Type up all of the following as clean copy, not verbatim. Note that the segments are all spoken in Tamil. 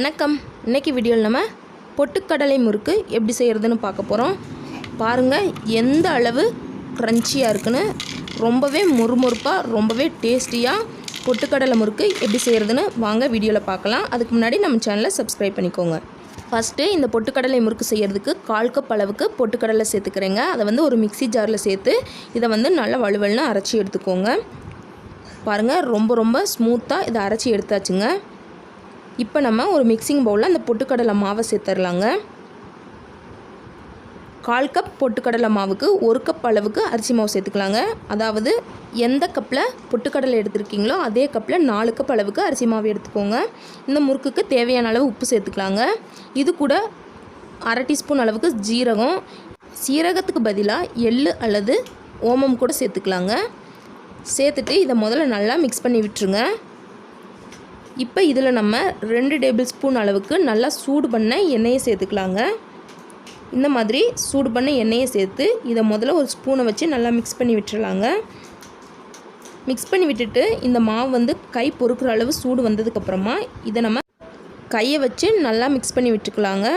வணக்கம். இன்னைக்கு வீடியோவில் நம்ம பொட்டுக்கடலை முறுக்கு எப்படி செய்கிறதுன்னு பார்க்க போகிறோம். பாருங்கள் எந்த அளவு க்ரன்ச்சியாக இருக்குன்னு. ரொம்பவே முறுமுறுப்பாக ரொம்பவே டேஸ்டியாக பொட்டுக்கடலை முறுக்கு எப்படி செய்கிறதுன்னு வாங்க வீடியோவில் பார்க்கலாம். அதுக்கு முன்னாடி நம்ம சேனலை சப்ஸ்கிரைப் பண்ணிக்கோங்க. ஃபஸ்ட்டு இந்த பொட்டுக்கடலை முறுக்கு செய்கிறதுக்கு 1/4 கப் அளவுக்கு பொட்டுக்கடலை சேர்த்துக்கிறேங்க. அதை ஒரு மிக்ஸி ஜாரில் சேர்த்து இதை நல்லா வலுவலுன்னு அரைச்சி எடுத்துக்கோங்க. பாருங்கள் ரொம்ப ஸ்மூத்தாக இதை அரைச்சி எடுத்தாச்சுங்க. இப்போ நம்ம ஒரு மிக்சிங் பவுலில் அந்த பொட்டுக்கடலை மாவை சேர்த்துடலாங்க. 1/4 கப் பொட்டுக்கடலை மாவுக்கு 1 கப் அளவுக்கு அரிசி மாவு சேர்த்துக்கலாங்க. அதாவது எந்த கப்பில் பொட்டுக்கடலை எடுத்துருக்கீங்களோ அதே கப்பில் 4 கப் அளவுக்கு அரிசி மாவு எடுத்துக்கோங்க. இந்த முறுக்குக்கு தேவையான அளவு உப்பு சேர்த்துக்கலாங்க. இது கூட 1/2 டீஸ்பூன் அளவுக்கு ஜீரகம், சீரகத்துக்கு பதிலாக எள்ளு அல்லது ஓமம் கூட சேர்த்துக்கலாங்க. சேர்த்துட்டு இதை முதல்ல நல்லா மிக்ஸ் பண்ணி விட்டுருங்க. இப்போ இதில் நம்ம 2 டேபிள் ஸ்பூன் அளவுக்கு நல்லா சூடு பண்ண எண்ணெயை சேர்த்துக்கலாங்க. இந்த மாதிரி சூடு பண்ண எண்ணெயை சேர்த்து இதை முதல்ல ஒரு ஸ்பூனை வச்சு நல்லா மிக்ஸ் பண்ணி விட்டுறலாங்க. மிக்ஸ் பண்ணி விட்டுட்டு இந்த மாவு கை பொறுக்கிற அளவு சூடு வந்ததுக்கப்புறமா இதை நம்ம கையை வச்சு நல்லா மிக்ஸ் பண்ணி விட்டுக்கலாங்க.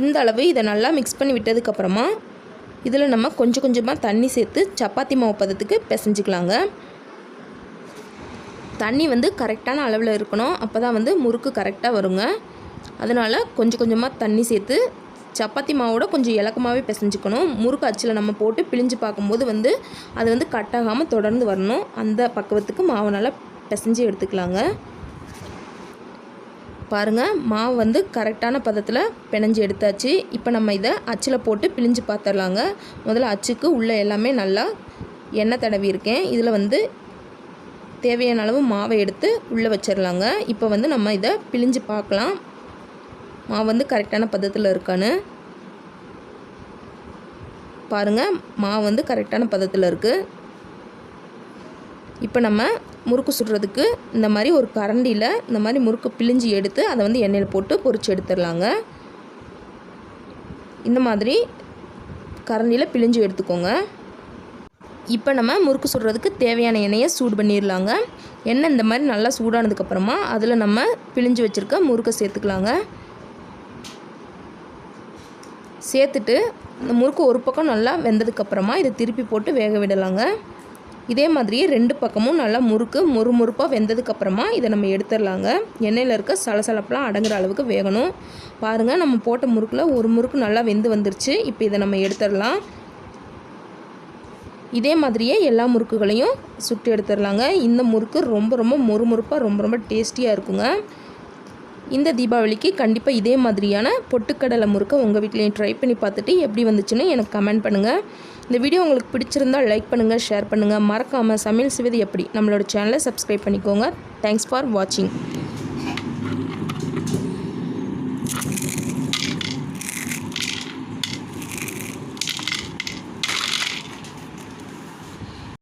இந்த அளவு இதை நல்லா மிக்ஸ் பண்ணி விட்டதுக்கப்புறமா இதில் நம்ம கொஞ்சமாக தண்ணி சேர்த்து சப்பாத்தி மாவு பதத்துக்கு பிசைஞ்சிக்கலாங்க. தண்ணி கரெக்டான அளவில் இருக்கணும். அப்போ தான் முறுக்கு கரெக்டாக வருங்க. அதனால் கொஞ்சமாக தண்ணி சேர்த்து சப்பாத்தி மாவோட கொஞ்சம் இலக்கமாகவே பிசைஞ்சிக்கணும். முறுக்கு அச்சில் நம்ம போட்டு பிழிஞ்சு பார்க்கும்போது அது கட்டாகாமல் தொடர்ந்து வரணும். அந்த பக்குவத்துக்கு மாவு நல்லா பிசைஞ்சு எடுத்துக்கலாங்க. பாருங்கள் மாவு கரெக்டான பதத்தில் பிணைஞ்சு எடுத்தாச்சு. இப்போ நம்ம இதை அச்சில் போட்டு பிழிஞ்சு பார்த்துடலாங்க. முதல்ல அச்சுக்கு உள்ளே எல்லாமே நல்லா எண்ணெய் தடவி இருக்கேன். இதில் தேவையான அளவு மாவை எடுத்து உள்ளே வச்சிடலாங்க. இப்போ நம்ம இதை பிழிஞ்சு பார்க்கலாம் மாவு கரெக்டான பதத்தில் இருக்கான்னு. பாருங்கள் மாவு கரெக்டான பதத்தில் இருக்குது. இப்போ நம்ம முறுக்கு சுடுறதுக்கு இந்த மாதிரி ஒரு கரண்டியில் இந்த மாதிரி முறுக்கு பிழிஞ்சு எடுத்து அதை எண்ணெயில் போட்டு பொரிச்சு எடுத்துடலாங்க. இந்த மாதிரி கரண்டியில் பிழிஞ்சு எடுத்துக்கோங்க. இப்போ நம்ம முறுக்கு சுடுறதுக்கு தேவையான எண்ணெயை சூடு பண்ணிடலாங்க. எண்ணெய் இந்த மாதிரி நல்லா சூடானதுக்கப்புறமா அதில் நம்ம பிழிஞ்சு வச்சுருக்க முறுக்கை சேர்த்துக்கலாங்க. சேர்த்துட்டு இந்த முறுக்கு ஒரு பக்கம் நல்லா வெந்ததுக்கப்புறமா இதை திருப்பி போட்டு வேக விடலாங்க. இதே மாதிரியே 2 பக்கமும் நல்லா முறுமுறுப்பாக வெந்ததுக்கப்புறமா இதை நம்ம எடுத்துடலாங்க. எண்ணெயில் இருக்க சலசலப்பெலாம் அடங்குற அளவுக்கு வேகணும். பாருங்கள் நம்ம போட்ட முறுக்கில் ஒரு முறுக்கு நல்லா வெந்து வந்துருச்சு. இப்போ இதை நம்ம எடுத்துடலாம். இதே மாதிரியே எல்லா முறுக்குகளையும் சுட்டு எடுத்துடலாங்க. இந்த முறுக்கு ரொம்ப முறுமுறுப்பாக ரொம்ப டேஸ்டியாக இருக்குங்க. இந்த தீபாவளிக்கு கண்டிப்பாக இதே மாதிரியான பொட்டுக்கடலை முறுக்கை உங்கள் வீட்லேயும் ட்ரை பண்ணி பார்த்துட்டு எப்படி வந்துச்சுன்னு எனக்கு கமெண்ட் பண்ணுங்கள். இந்த வீடியோ உங்களுக்கு பிடிச்சிருந்தால் லைக் பண்ணுங்கள், ஷேர் பண்ணுங்கள். மறக்காமல் சமையல் செய்வது எப்படி நம்மளோட சேனலை சப்ஸ்கிரைப் பண்ணிக்கோங்க. தேங்க்ஸ் ஃபார் வாட்சிங்.